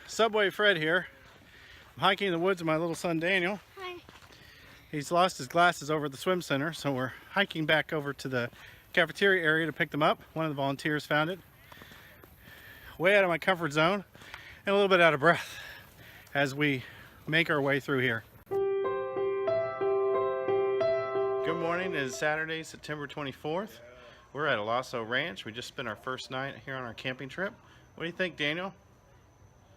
SubwayFred here. I'm hiking in the woods with my little son Daniel. Hi. He's lost his glasses over at the swim center, so we're hiking back over to the cafeteria area to pick them up. One of the volunteers found it. Way out of my comfort zone and a little bit out of breath as we make our way through here. Good morning. It is Saturday, September 24th. We're at Allaso Ranch. We just spent our first night here on our camping trip. What do you think, Daniel?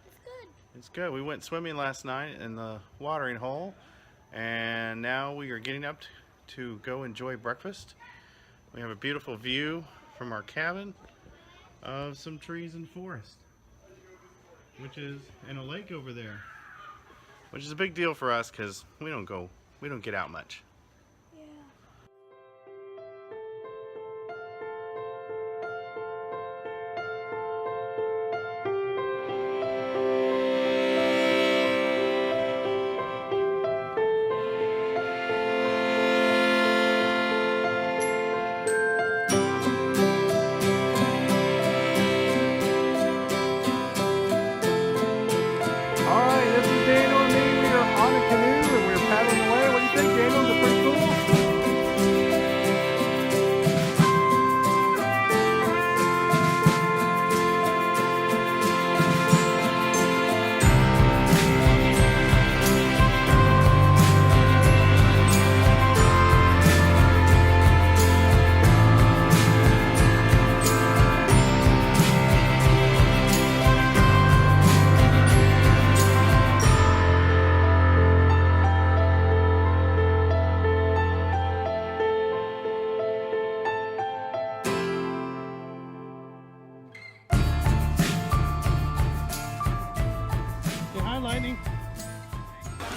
It's good. It's good. We went swimming last night in the watering hole, and now we are getting up to go enjoy breakfast. We have a beautiful view from our cabin of some trees and forest, which is in a lake over there, which is a big deal for us because we don't get out much. Yeah.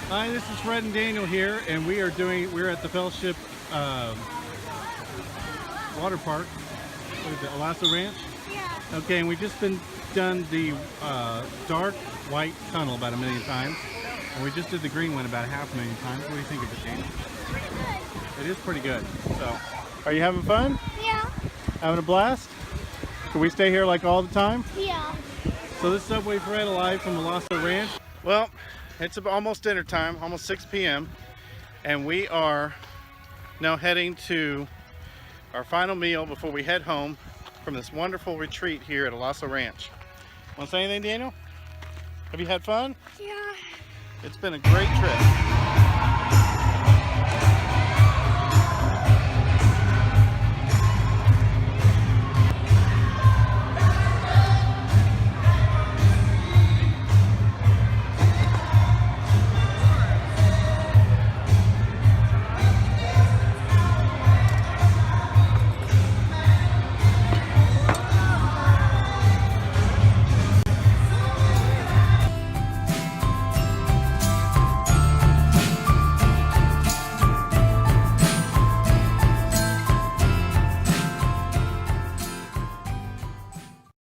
Hi, this is Fred and Daniel here, and we're at the Fellowship water park. What is it, Allaso Ranch? Yeah. Okay, and we've just done the dark white tunnel about 1 million times, and we just did the green one about 500,000 times. What do you think of it, Daniel? Pretty good. It is pretty good. So, are you having fun? Yeah. Having a blast? Can we stay here like all the time? Yeah. So this is SubwayFred live from Allaso Ranch. Well, it's almost dinner time, almost 6 p.m. and we are now heading to our final meal before we head home from this wonderful retreat here at Allaso Ranch. Want to say anything, Daniel? Have you had fun? Yeah. It's been a great trip.